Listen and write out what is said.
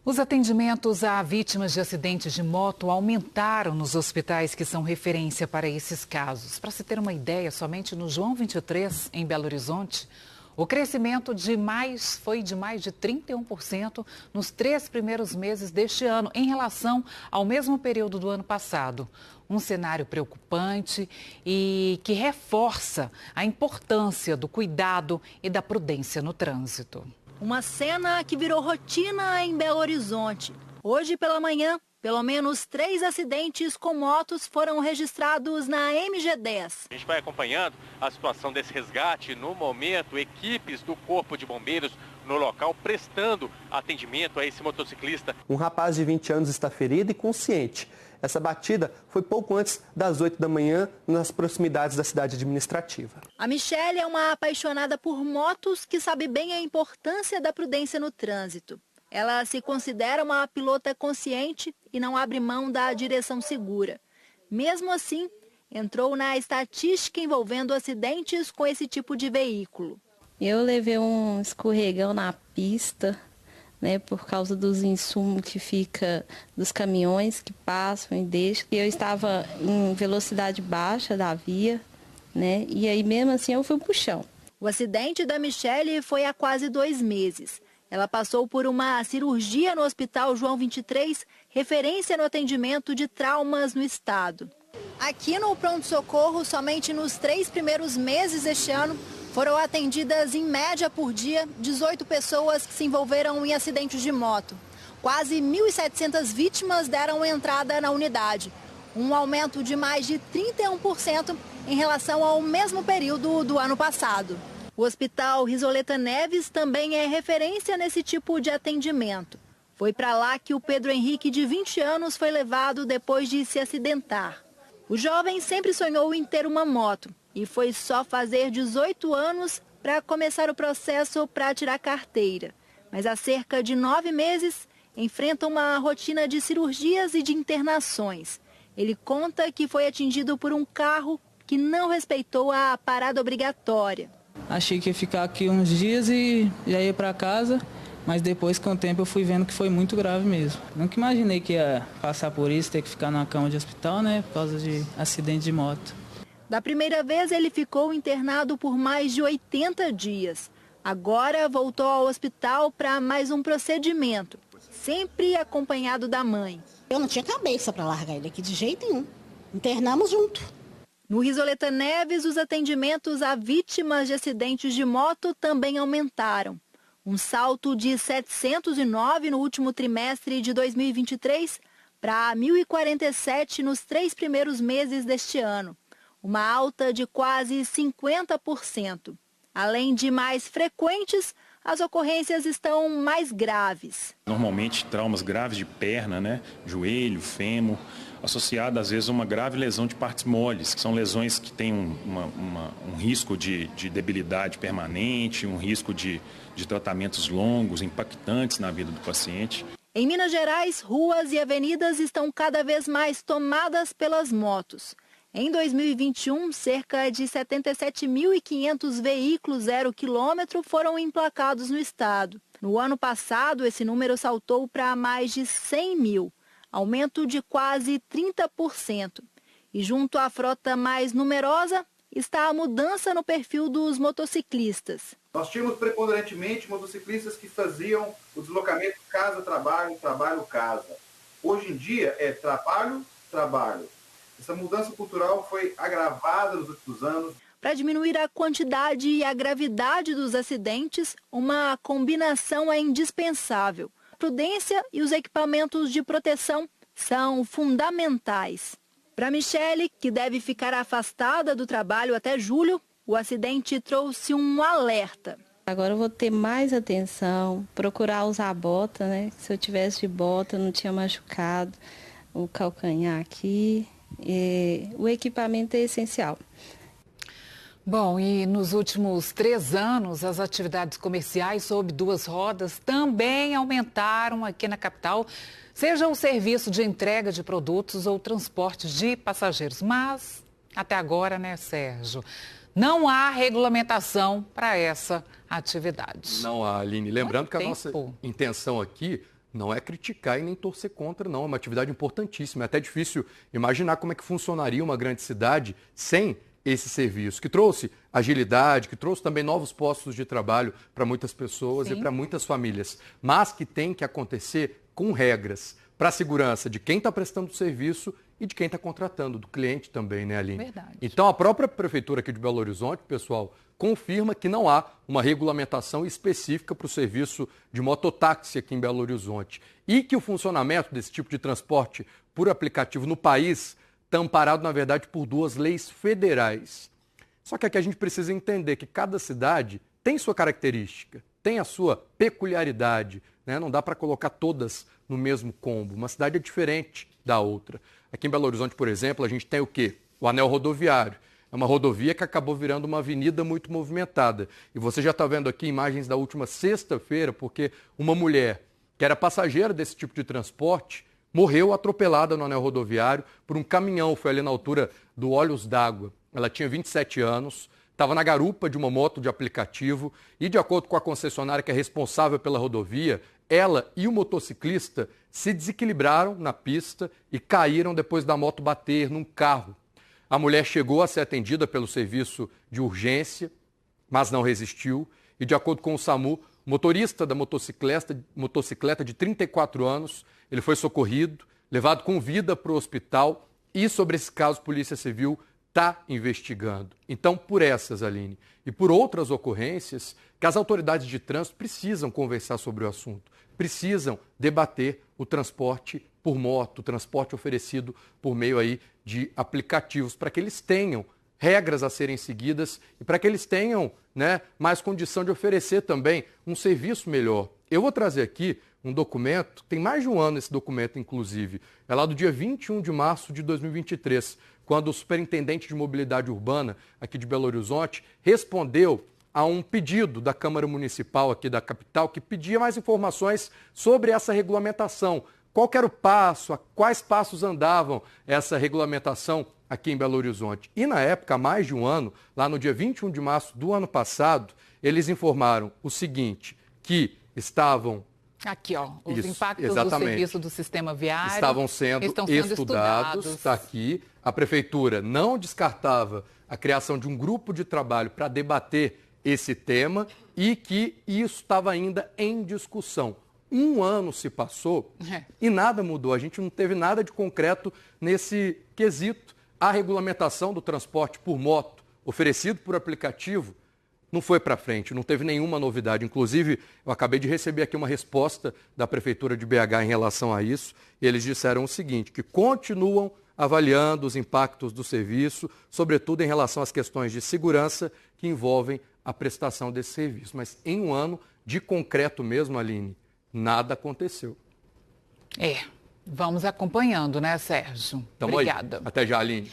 Os atendimentos a vítimas de acidentes de moto aumentaram nos hospitais que são referência para esses casos. Para se ter uma ideia, somente no João 23, em Belo Horizonte, o crescimento foi de mais de 31% nos 3 primeiros meses deste ano, em relação ao mesmo período do ano passado. Um cenário preocupante e que reforça a importância do cuidado e da prudência no trânsito. Uma cena que virou rotina em Belo Horizonte. Hoje pela manhã, pelo menos 3 acidentes com motos foram registrados na MG10. A gente vai acompanhando a situação desse resgate. No momento, equipes do Corpo de Bombeiros no local prestando atendimento a esse motociclista. Um rapaz de 20 anos está ferido e consciente. Essa batida foi pouco antes das 8 da manhã, nas proximidades da cidade administrativa. A Michele é uma apaixonada por motos que sabe bem a importância da prudência no trânsito. Ela se considera uma pilota consciente e não abre mão da direção segura. Mesmo assim, entrou na estatística envolvendo acidentes com esse tipo de veículo. Eu levei um escorregão na pista, né, por causa dos insumos que fica dos caminhões que passam e deixam. Eu estava em velocidade baixa da via, né, e aí mesmo assim eu fui pro chão. O acidente da Michele foi há quase 2 meses. Ela passou por uma cirurgia no Hospital João 23, referência no atendimento de traumas no estado. Aqui no pronto-socorro, somente nos 3 primeiros meses deste ano, foram atendidas, em média por dia, 18 pessoas que se envolveram em acidentes de moto. Quase 1.700 vítimas deram entrada na unidade, um aumento de mais de 31% em relação ao mesmo período do ano passado. O Hospital Risoleta Neves também é referência nesse tipo de atendimento. Foi para lá que o Pedro Henrique, de 20 anos, foi levado depois de se acidentar. O jovem sempre sonhou em ter uma moto e foi só fazer 18 anos para começar o processo para tirar carteira. Mas há cerca de 9 meses enfrenta uma rotina de cirurgias e de internações. Ele conta que foi atingido por um carro que não respeitou a parada obrigatória. Achei que ia ficar aqui uns dias e já ia para casa, mas depois, com o tempo, eu fui vendo que foi muito grave mesmo. Nunca imaginei que ia passar por isso, ter que ficar na cama de hospital, né, por causa de acidente de moto. Da primeira vez, ele ficou internado por mais de 80 dias. Agora voltou ao hospital para mais um procedimento, sempre acompanhado da mãe. Eu não tinha cabeça para largar ele aqui de jeito nenhum. Internamos junto. No Risoleta Neves, os atendimentos a vítimas de acidentes de moto também aumentaram. Um salto de 709 no último trimestre de 2023 para 1.047 nos 3 primeiros meses deste ano. Uma alta de quase 50%. Além de mais frequentes, as ocorrências estão mais graves. Normalmente, traumas graves de perna, né, joelho, fêmur, associado às vezes a uma grave lesão de partes moles, que são lesões que têm um risco de debilidade permanente, um risco de tratamentos longos, impactantes na vida do paciente. Em Minas Gerais, ruas e avenidas estão cada vez mais tomadas pelas motos. Em 2021, cerca de 77.500 veículos 0 km foram emplacados no estado. No ano passado, esse número saltou para mais de 100 mil, aumento de quase 30%. E junto à frota mais numerosa está a mudança no perfil dos motociclistas. Nós tínhamos preponderantemente motociclistas que faziam o deslocamento casa-trabalho, trabalho-casa. Hoje em dia é trabalho-trabalho. Essa mudança cultural foi agravada nos últimos anos. Para diminuir a quantidade e a gravidade dos acidentes, uma combinação é indispensável. A prudência e os equipamentos de proteção são fundamentais. Para Michele, que deve ficar afastada do trabalho até julho, o acidente trouxe um alerta. Agora eu vou ter mais atenção, procurar usar bota, né? Se eu tivesse de bota, eu não tinha machucado o calcanhar aqui. O equipamento é essencial. Bom, e nos últimos 3 anos, as atividades comerciais sob 2 rodas também aumentaram aqui na capital, seja o serviço de entrega de produtos ou transporte de passageiros. Mas, até agora, né, Sérgio, não há regulamentação para essa atividade. Não há, Aline. Lembrando que a nossa intenção aqui Não é criticar e nem torcer contra, não. É uma atividade importantíssima. É até difícil imaginar como é que funcionaria uma grande cidade sem esse serviço, que trouxe agilidade, que trouxe também novos postos de trabalho para muitas pessoas e para muitas famílias, mas que tem que acontecer com regras para a segurança de quem está prestando o serviço e de quem está contratando, do cliente também, né, Aline? Verdade. Então, a própria Prefeitura aqui de Belo Horizonte, pessoal, confirma que não há uma regulamentação específica para o serviço de mototáxi aqui em Belo Horizonte e que o funcionamento desse tipo de transporte por aplicativo no país está amparado, na verdade, por 2 leis federais. Só que aqui a gente precisa entender que cada cidade tem sua característica, tem a sua peculiaridade, né? Não dá para colocar todas no mesmo combo. Uma cidade é diferente da outra. Aqui em Belo Horizonte, por exemplo, a gente tem o quê? O anel rodoviário. É uma rodovia que acabou virando uma avenida muito movimentada. E você já está vendo aqui imagens da última sexta-feira, porque uma mulher que era passageira desse tipo de transporte morreu atropelada no anel rodoviário por um caminhão, foi ali na altura do Olhos d'Água. Ela tinha 27 anos, estava na garupa de uma moto de aplicativo e, de acordo com a concessionária que é responsável pela rodovia, ela e o motociclista se desequilibraram na pista e caíram depois da moto bater num carro. A mulher chegou a ser atendida pelo serviço de urgência, mas não resistiu e, de acordo com o SAMU, o motorista da motocicleta de 34 anos, ele foi socorrido, levado com vida para o hospital e sobre esse caso a Polícia Civil está investigando. Então, por essas, Aline, e por outras ocorrências, que as autoridades de trânsito precisam conversar sobre o assunto, precisam debater o transporte por moto, o transporte oferecido por meio aí de aplicativos, para que eles tenham regras a serem seguidas e para que eles tenham, né, mais condição de oferecer também um serviço melhor. Eu vou trazer aqui um documento, tem mais de um ano esse documento, inclusive, é lá do dia 21 de março de 2023, quando o superintendente de mobilidade urbana aqui de Belo Horizonte respondeu a um pedido da Câmara Municipal aqui da capital, que pedia mais informações sobre essa regulamentação. Qual que era o passo, a quais passos andavam essa regulamentação aqui em Belo Horizonte. E na época, há mais de um ano, lá no dia 21 de março do ano passado, eles informaram o seguinte, que estavam... Aqui, ó, os Isso, impactos exatamente. do serviço do sistema viário estão sendo estudados. Está aqui. A Prefeitura não descartava a criação de um grupo de trabalho para debater esse tema e que isso estava ainda em discussão. Um ano se passou e nada mudou. A gente não teve nada de concreto nesse quesito. A regulamentação do transporte por moto, oferecido por aplicativo, não foi para frente, não teve nenhuma novidade. Inclusive, eu acabei de receber aqui uma resposta da Prefeitura de BH em relação a isso. E eles disseram o seguinte, que continuam avaliando os impactos do serviço, sobretudo em relação às questões de segurança que envolvem a prestação desse serviço. Mas em um ano, de concreto mesmo, Aline, nada aconteceu. Vamos acompanhando, né, Sérgio? Obrigada. Até já, Aline.